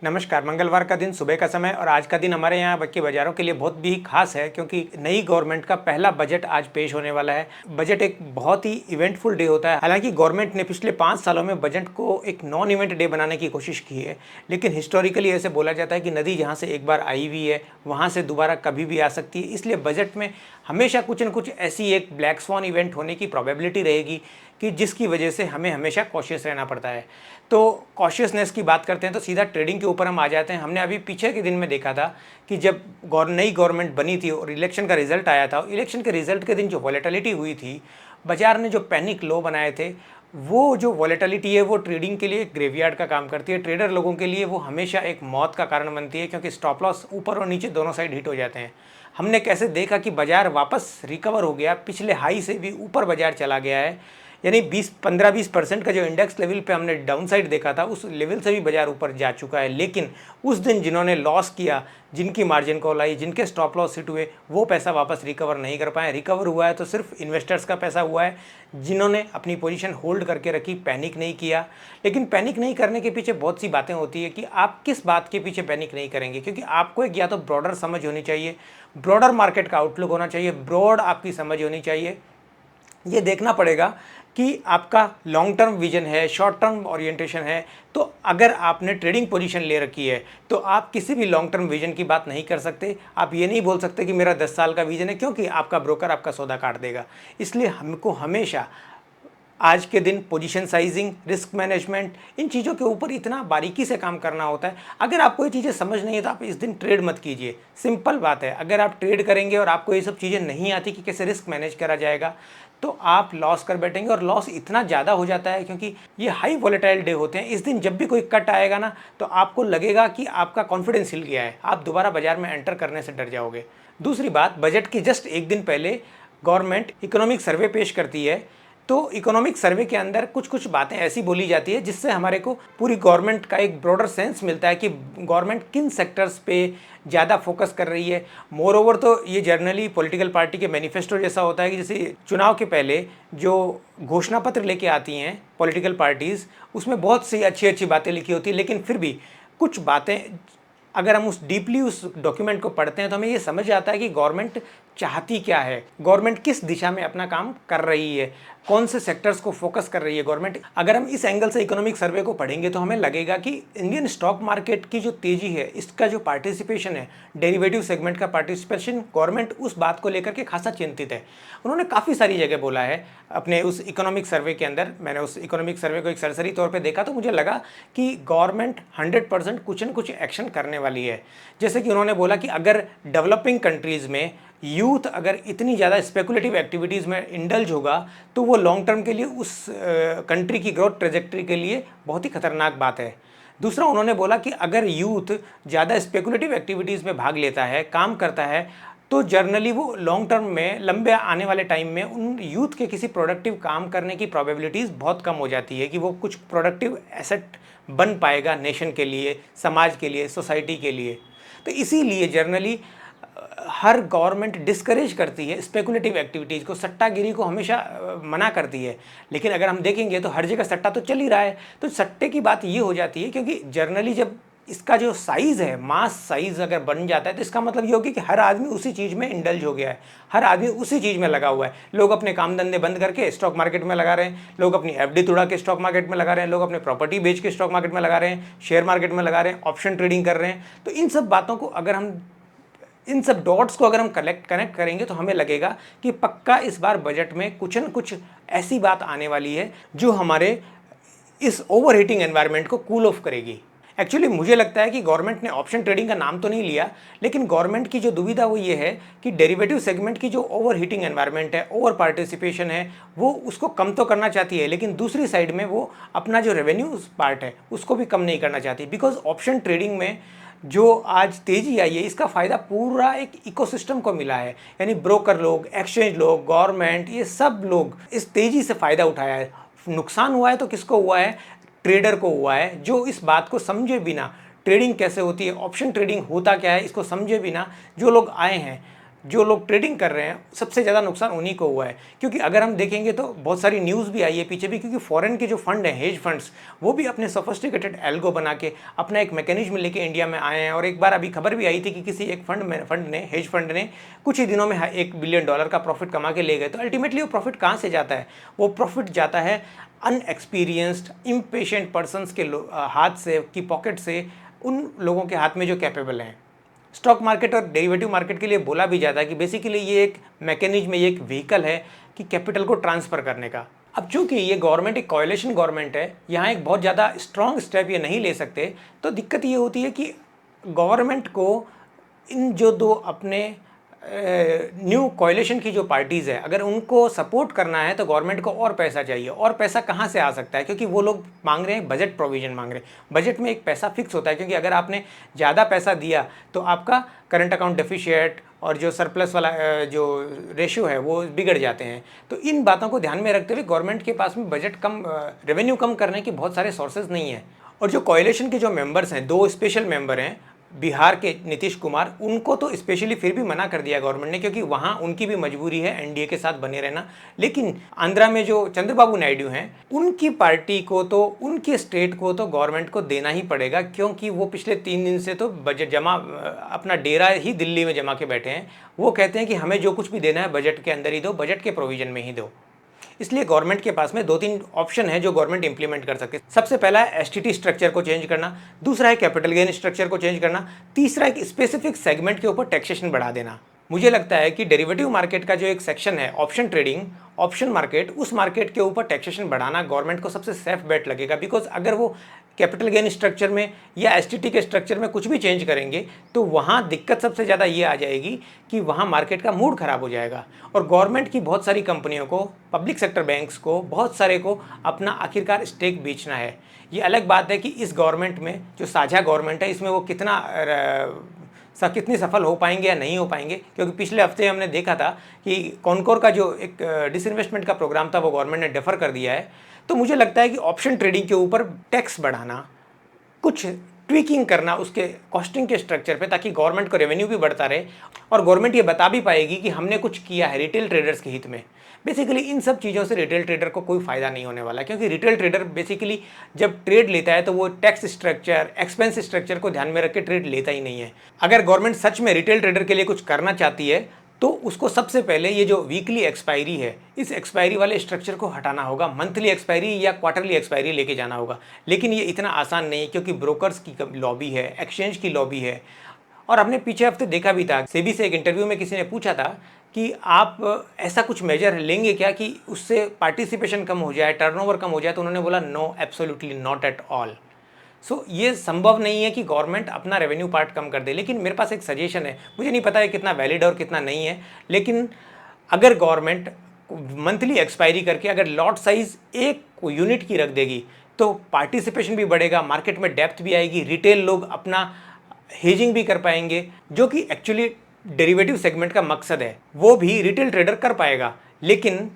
नमस्कार। मंगलवार का दिन सुबह का समय और आज का दिन हमारे यहाँ के बाज़ारों के लिए बहुत भी खास है क्योंकि नई गवर्नमेंट का पहला बजट आज पेश होने वाला है। बजट एक बहुत ही इवेंटफुल डे होता है। हालांकि गवर्नमेंट ने पिछले 5 सालों में बजट को एक नॉन इवेंट डे बनाने की कोशिश की है, लेकिन हिस्टोरिकली ऐसे बोला जाता है कि नदी जहाँ से एक बार आई हुई है वहाँ से दोबारा कभी भी आ सकती है। इसलिए बजट में हमेशा कुछ न कुछ ऐसी एक ब्लैक स्वॉन इवेंट होने की प्रोबेबिलिटी रहेगी कि जिसकी वजह से हमें हमेशा कॉशियस रहना पड़ता है। तो कॉशियसनेस की बात करते हैं तो सीधा ट्रेडिंग के ऊपर हम आ जाते हैं। हमने अभी पीछे के दिन में देखा था कि जब नई गवर्नमेंट बनी थी और इलेक्शन का रिजल्ट आया था, इलेक्शन के रिजल्ट के दिन जो वॉलेटिलिटी हुई थी, बाजार ने जो पैनिक लो बनाए थे, वो जो वॉलेटिलिटी है वो ट्रेडिंग के लिए एक ग्रेवयार्ड का काम करती है। ट्रेडर लोगों के लिए वो हमेशा एक मौत का कारण बनती है क्योंकि स्टॉप लॉस ऊपर और नीचे दोनों साइड हिट हो जाते हैं। हमने कैसे देखा कि बाजार वापस रिकवर हो गया, पिछले हाई से भी ऊपर बाजार चला गया है। यानी 15-20% का जो इंडेक्स लेवल पे हमने डाउन साइड देखा था, उस लेवल से भी बाजार ऊपर जा चुका है। लेकिन उस दिन जिन्होंने लॉस किया, जिनकी मार्जिन कॉल आई, जिनके स्टॉप लॉस हिट हुए, वो पैसा वापस रिकवर नहीं कर पाए। रिकवर हुआ है तो सिर्फ इन्वेस्टर्स का पैसा हुआ है जिन्होंने अपनी पोजीशन होल्ड करके रखी, पैनिक नहीं किया। लेकिन पैनिक नहीं करने के पीछे बहुत सी बातें होती है कि आप किस बात के पीछे पैनिक नहीं करेंगे, क्योंकि आपको एक या तो ब्रॉडर समझ होनी चाहिए, ब्रॉडर मार्केट का आउटलुक होना चाहिए, ब्रॉड आपकी समझ होनी चाहिए। ये देखना पड़ेगा कि आपका लॉन्ग टर्म विजन है, शॉर्ट टर्म ओरिएंटेशन है। तो अगर आपने ट्रेडिंग पोजीशन ले रखी है तो आप किसी भी लॉन्ग टर्म विजन की बात नहीं कर सकते। आप ये नहीं बोल सकते कि मेरा 10 साल का विजन है, क्योंकि आपका ब्रोकर आपका सौदा काट देगा। इसलिए हमको हमेशा आज के दिन पोजीशन साइजिंग, रिस्क मैनेजमेंट, इन चीज़ों के ऊपर इतना बारीकी से काम करना होता है। अगर आपको ये चीज़ें समझ नहीं है तो आप इस दिन ट्रेड मत कीजिए। सिंपल बात है, अगर आप ट्रेड करेंगे और आपको ये सब चीज़ें नहीं आती कि कैसे रिस्क मैनेज करा जाएगा, तो आप लॉस कर बैठेंगे। और लॉस इतना ज़्यादा हो जाता है क्योंकि ये हाई वॉलेटाइल डे होते हैं। इस दिन जब भी कोई कट आएगा ना, तो आपको लगेगा कि आपका कॉन्फिडेंस हिल गया है, आप दोबारा बाजार में एंटर करने से डर जाओगे। दूसरी बात, बजट की जस्ट एक दिन पहले गवर्नमेंट इकोनॉमिक सर्वे पेश करती है। तो इकोनॉमिक सर्वे के अंदर कुछ कुछ बातें ऐसी बोली जाती है जिससे हमारे को पूरी गवर्नमेंट का एक ब्रॉडर सेंस मिलता है कि गवर्नमेंट किन सेक्टर्स पे ज़्यादा फोकस कर रही है। मोर ओवर तो ये जर्नली पॉलिटिकल पार्टी के मैनिफेस्टो जैसा होता है कि जैसे चुनाव के पहले जो घोषणा पत्र लेके आती हैं पॉलिटिकल पार्टीज़, उसमें बहुत सी अच्छी अच्छी बातें लिखी होती है, लेकिन फिर भी कुछ बातें अगर हम उस डीपली उस डॉक्यूमेंट को पढ़ते हैं तो हमें ये समझ आता है कि गवर्नमेंट चाहती क्या है, गवर्नमेंट किस दिशा में अपना काम कर रही है, कौन से सेक्टर्स को फोकस कर रही है गवर्नमेंट। अगर हम इस एंगल से इकोनॉमिक सर्वे को पढ़ेंगे तो हमें लगेगा कि इंडियन स्टॉक मार्केट की जो तेजी है, इसका जो पार्टिसिपेशन है, डेरिवेटिव सेगमेंट का पार्टिसिपेशन, गवर्नमेंट उस बात को लेकर के खासा चिंतित है। उन्होंने काफ़ी सारी जगह बोला है अपने उस इकोनॉमिक सर्वे के अंदर। मैंने उस इकोनॉमिक सर्वे को एक सरसरी तौर पर देखा तो मुझे लगा कि गवर्नमेंट 100% कुछ न कुछ एक्शन करने वाली है। जैसे कि उन्होंने बोला कि अगर डेवलपिंग कंट्रीज़ में यूथ अगर इतनी ज़्यादा स्पेकुलेटिव एक्टिविटीज़ में इंडल्ज होगा तो वो लॉन्ग टर्म के लिए उस कंट्री की ग्रोथ ट्रेजेक्टरी के लिए बहुत ही खतरनाक बात है। दूसरा, उन्होंने बोला कि अगर यूथ ज़्यादा स्पेकुलेटिव एक्टिविटीज़ में भाग लेता है, काम करता है, तो जर्नली वो लॉन्ग टर्म में, लंबे आने वाले टाइम में उन यूथ के किसी प्रोडक्टिव काम करने की प्रोबेबिलिटीज़ बहुत कम हो जाती है कि वो कुछ प्रोडक्टिव एसेट बन पाएगा नेशन के लिए, समाज के लिए, सोसाइटी के लिए। तो इसीलिए जर्नली हर गवर्नमेंट डिस्करेज करती है स्पेकुलेटिव एक्टिविटीज़ को, सट्टागिरी को हमेशा मना करती है। लेकिन अगर हम देखेंगे तो हर जगह सट्टा तो चल ही रहा है। तो सट्टे की बात ये हो जाती है क्योंकि जर्नली जब इसका जो साइज़ है, मास साइज़ अगर बन जाता है तो इसका मतलब ये होगा कि हर आदमी उसी चीज़ में इंडल्ज हो गया है, हर आदमी उसी चीज़ में लगा हुआ है। लोग अपने काम धंधे बंद करके स्टॉक मार्केट में लगा रहे हैं, लोग अपनी एफडी तुड़ा के स्टॉक मार्केट में लगा रहे हैं, लोग अपने प्रॉपर्टी बेच के स्टॉक मार्केट में लगा रहे हैं, शेयर मार्केट में लगा रहे हैं, ऑप्शन ट्रेडिंग कर रहे हैं। तो इन सब बातों को अगर हम, इन सब डॉट्स को अगर हम कनेक्ट करेंगे तो हमें लगेगा कि पक्का इस बार बजट में कुछ न कुछ ऐसी बात आने वाली है जो हमारे इस ओवर हीटिंग एनवायरनमेंट को कूल ऑफ करेगी। एक्चुअली मुझे लगता है कि गवर्नमेंट ने ऑप्शन ट्रेडिंग का नाम तो नहीं लिया, लेकिन गवर्नमेंट की जो दुविधा वो ये है कि डेरिवेटिव सेगमेंट की जो ओवर हीटिंग एनवायरनमेंट है, ओवर पार्टिसिपेशन है, वो उसको कम तो करना चाहती है, लेकिन दूसरी साइड में वो अपना जो रेवेन्यू पार्ट है उसको भी कम नहीं करना चाहती। बिकॉज ऑप्शन ट्रेडिंग में जो आज तेजी आई है, इसका फ़ायदा पूरा एक इकोसिस्टम को मिला है। यानी ब्रोकर लोग, एक्सचेंज लोग, गवर्नमेंट, ये सब लोग इस तेज़ी से फ़ायदा उठाया है। नुकसान हुआ है तो किसको हुआ है? ट्रेडर को हुआ है, जो इस बात को समझे बिना, ट्रेडिंग कैसे होती है, ऑप्शन ट्रेडिंग होता क्या है, इसको समझे बिना जो लोग आए हैं जो लोग ट्रेडिंग कर रहे हैं सबसे ज़्यादा नुकसान उन्हीं को हुआ है। क्योंकि अगर हम देखेंगे तो बहुत सारी न्यूज़ भी आई है पीछे भी, क्योंकि फॉरेन के जो फंड हैं, हेज फंड्स, वो भी अपने सोफिस्टिकेटेड एल्गो बना के अपना एक मैकेनिज्म लेके इंडिया में आए हैं। और एक बार अभी खबर भी आई थी कि किसी एक हेज फंड ने कुछ ही दिनों में $1 बिलियन का प्रॉफिट कमा के ले गए। तो अल्टीमेटली वो प्रॉफिट कहाँ से जाता है? वो प्रॉफिट जाता है अनएक्सपीरियंस्ड इम्पेशेंट पर्सनस के हाथ से, की पॉकेट से, उन लोगों के हाथ में जो कैपेबल हैं। स्टॉक मार्केट और डेरिवेटिव मार्केट के लिए बोला भी जाता है कि बेसिकली ये एक मैकेनिज्म, ये एक व्हीकल है कि कैपिटल को ट्रांसफ़र करने का। अब चूंकि ये गवर्नमेंट एक कोएलिशन गवर्नमेंट है, यहाँ एक बहुत ज़्यादा स्ट्रॉन्ग स्टेप ये नहीं ले सकते, तो दिक्कत ये होती है कि गवर्नमेंट को इन जो दो अपने न्यू कोएलिशन की जो पार्टीज़ है, अगर उनको सपोर्ट करना है तो गवर्नमेंट को और पैसा चाहिए। और पैसा कहाँ से आ सकता है? क्योंकि वो लोग मांग रहे हैं, बजट प्रोविज़न मांग रहे हैं। बजट में एक पैसा फिक्स होता है, क्योंकि अगर आपने ज़्यादा पैसा दिया तो आपका करंट अकाउंट डेफिशिएट और जो सरप्लस वाला जो रेशियो है वो बिगड़ जाते हैं। तो इन बातों को ध्यान में रखते हुए गवर्नमेंट के पास में बजट कम, रेवेन्यू कम करने के बहुत सारे सोर्सेज नहीं हैं। और जो कोएलिशन के जो मेंबर्स हैं, 2 स्पेशल मेंबर हैं, बिहार के नीतीश कुमार, उनको तो स्पेशली फिर भी मना कर दिया गवर्नमेंट ने, क्योंकि वहाँ उनकी भी मजबूरी है एनडीए के साथ बने रहना। लेकिन आंध्रा में जो चंद्रबाबू नायडू हैं, उनकी पार्टी को तो, उनके स्टेट को तो गवर्नमेंट को देना ही पड़ेगा, क्योंकि वो पिछले 3 दिन से तो बजट जमा, अपना डेरा ही दिल्ली में जमा के बैठे हैं। वो कहते हैं कि हमें जो कुछ भी देना है बजट के अंदर ही दो, बजट के प्रोविजन में ही दो। इसलिए गवर्नमेंट के पास में 2-3 ऑप्शन है जो गवर्नमेंट इंप्लीमेंट कर सकती है। सबसे पहला है एसटीटी स्ट्रक्चर को चेंज करना, दूसरा है कैपिटल गेन स्ट्रक्चर को चेंज करना, तीसरा एक स्पेसिफिक सेगमेंट के ऊपर टैक्सेशन बढ़ा देना। मुझे लगता है कि डेरिवेटिव मार्केट का जो एक सेक्शन है, ऑप्शन ट्रेडिंग, ऑप्शन मार्केट, उस मार्केट के ऊपर टैक्सेशन बढ़ाना गवर्नमेंट को सबसे सेफ बेट लगेगा। बिकॉज अगर वो कैपिटल गेन स्ट्रक्चर में या एसटीटी के स्ट्रक्चर में कुछ भी चेंज करेंगे तो वहाँ दिक्कत सबसे ज़्यादा ये आ जाएगी कि वहाँ मार्केट का मूड ख़राब हो जाएगा। और गवर्नमेंट की बहुत सारी कंपनियों को, पब्लिक सेक्टर बैंक्स को, बहुत सारे को अपना आखिरकार स्टेक बेचना है। ये अलग बात है कि इस गवर्नमेंट में जो साझा गवर्नमेंट है, इसमें वो कितनी सफल हो पाएंगे या नहीं हो पाएंगे। क्योंकि पिछले हफ्ते हमने देखा था कि कॉनकोर का जो एक डिसइन्वेस्टमेंट का प्रोग्राम था वो गवर्नमेंट ने डेफर कर दिया है। तो मुझे लगता है कि ऑप्शन ट्रेडिंग के ऊपर टैक्स बढ़ाना, कुछ ट्विकिंग करना उसके कॉस्टिंग के स्ट्रक्चर पे, ताकि गवर्नमेंट को रेवेन्यू भी बढ़ता रहे और गवर्नमेंट ये बता भी पाएगी कि हमने कुछ किया है रिटेल ट्रेडर्स के हित में। बेसिकली इन सब चीज़ों से रिटेल ट्रेडर को कोई फ़ायदा नहीं होने वाला, क्योंकि रिटेल ट्रेडर बेसिकली जब ट्रेड लेता है तो वो टैक्स स्ट्रक्चर, एक्सपेंस स्ट्रक्चर को ध्यान में रख के ट्रेड लेता ही नहीं है। अगर गवर्नमेंट सच में रिटेल ट्रेडर के लिए कुछ करना चाहती है तो उसको सबसे पहले ये जो वीकली एक्सपायरी है, इस एक्सपायरी वाले स्ट्रक्चर को हटाना होगा, मंथली एक्सपायरी या क्वार्टरली एक्सपायरी लेके जाना होगा। लेकिन ये इतना आसान नहीं है, क्योंकि ब्रोकर्स की लॉबी है, एक्सचेंज की लॉबी है। और हमने पीछे हफ्ते देखा भी था, सेबी से एक इंटरव्यू में किसी ने पूछा था कि आप ऐसा कुछ मेजर लेंगे क्या कि उससे पार्टिसिपेशन कम हो जाए, टर्नओवर कम हो जाए। तो उन्होंने बोला no, absolutely not at all. ये संभव नहीं है कि गवर्नमेंट अपना रेवेन्यू पार्ट कम कर दे। लेकिन मेरे पास एक सजेशन है, मुझे नहीं पता है कितना वैलिड और कितना नहीं है, लेकिन अगर गवर्नमेंट मंथली एक्सपायरी करके अगर लॉट साइज 1 यूनिट की रख देगी तो पार्टिसिपेशन भी बढ़ेगा, मार्केट में डेप्थ भी आएगी, रिटेल लोग अपना हेजिंग भी कर पाएंगे, जो कि एक्चुअली डेरिवेटिव सेगमेंट का मकसद है, वो भी रिटेल ट्रेडर कर पाएगा। लेकिन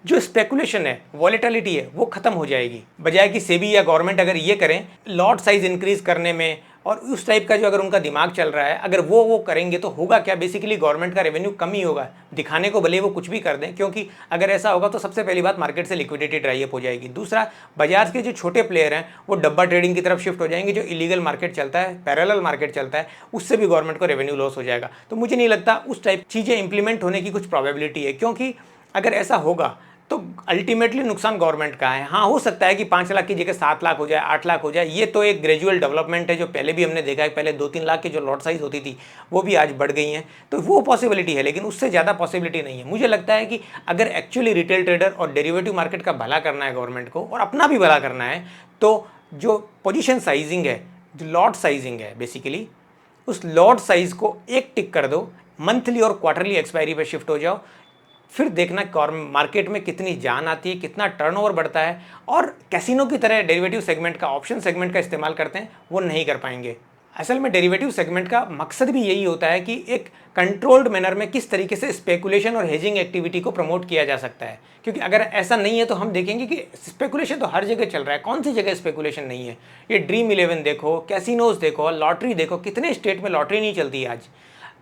जो स्पेकुलेशन है, वॉलेटिलिटी है, वो खत्म हो जाएगी। बजाय कि सेबी या गवर्नमेंट अगर ये करें लॉट साइज इंक्रीज करने में, और उस टाइप का जो अगर उनका दिमाग चल रहा है, अगर वो करेंगे तो होगा क्या, बेसिकली गवर्नमेंट का रेवेन्यू कम ही होगा। दिखाने को भले वो कुछ भी कर दें, क्योंकि अगर ऐसा होगा तो सबसे पहली बात मार्केट से लिक्विडिटी ड्राई अप हो जाएगी। दूसरा, बाजार के जो छोटे प्लेयर हैं वो डब्बा ट्रेडिंग की तरफ शिफ्ट हो जाएंगे। जो इलीगल मार्केट चलता है, पैरेलल मार्केट चलता है, उससे भी गवर्नमेंट को रेवेन्यू लॉस हो जाएगा। तो मुझे नहीं लगता उस टाइप चीज़ें इंप्लीमेंट होने की कुछ प्रोबेबिलिटी है, क्योंकि अगर ऐसा होगा तो अल्टीमेटली नुकसान गवर्नमेंट का है। हाँ, हो सकता है कि 5 लाख की जगह 7 लाख हो जाए, 8 लाख हो जाए। ये तो एक ग्रेजुअल डेवलपमेंट है, जो पहले भी हमने देखा है। पहले 2-3 लाख की जो लॉट साइज होती थी वो भी आज बढ़ गई हैं, तो वो पॉसिबिलिटी है, लेकिन उससे ज़्यादा पॉसिबिलिटी नहीं है। मुझे लगता है कि अगर एक्चुअली रिटेल ट्रेडर और डेरिवेटिव मार्केट का भला करना है गवर्नमेंट को, और अपना भी भला करना है, तो जो पोजिशन साइजिंग है, जो लॉट साइजिंग है, बेसिकली उस लॉट साइज को 1 टिक कर दो, मंथली और क्वार्टरली एक्सपायरी पर शिफ्ट हो जाओ, फिर देखना मार्केट में कितनी जान आती है, कितना टर्नओवर बढ़ता है। और कैसीनो की तरह डेरिवेटिव सेगमेंट का, ऑप्शन सेगमेंट का इस्तेमाल करते हैं, वो नहीं कर पाएंगे। असल में डेरिवेटिव सेगमेंट का मकसद भी यही होता है कि एक कंट्रोल्ड मैनर में किस तरीके से स्पेकुलेशन और हेजिंग एक्टिविटी को प्रमोट किया जा सकता है। क्योंकि अगर ऐसा नहीं है तो हम देखेंगे कि स्पेकुलेशन तो हर जगह चल रहा है, कौन सी जगह स्पेकुलेशन नहीं है। ये ड्रीम 11 देखो, कैसीनोज देखो, लॉटरी देखो, कितने स्टेट में लॉटरी नहीं चलती है आज।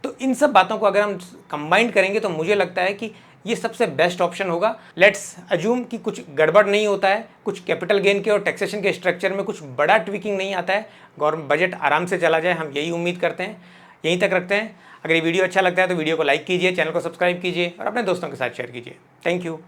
तो इन सब बातों को अगर हम कंबाइंड करेंगे तो मुझे लगता है कि ये सबसे बेस्ट ऑप्शन होगा। लेट्स अज्यूम कि कुछ गड़बड़ नहीं होता है, कुछ कैपिटल गेन के और टैक्सेशन के स्ट्रक्चर में कुछ बड़ा ट्विकिंग नहीं आता है, गवर्नमेंट बजट आराम से चला जाए, हम यही उम्मीद करते हैं। यहीं तक रखते हैं। अगर ये वीडियो अच्छा लगता है तो वीडियो को लाइक कीजिए, चैनल को सब्सक्राइब कीजिए और अपने दोस्तों के साथ शेयर कीजिए। Thank you.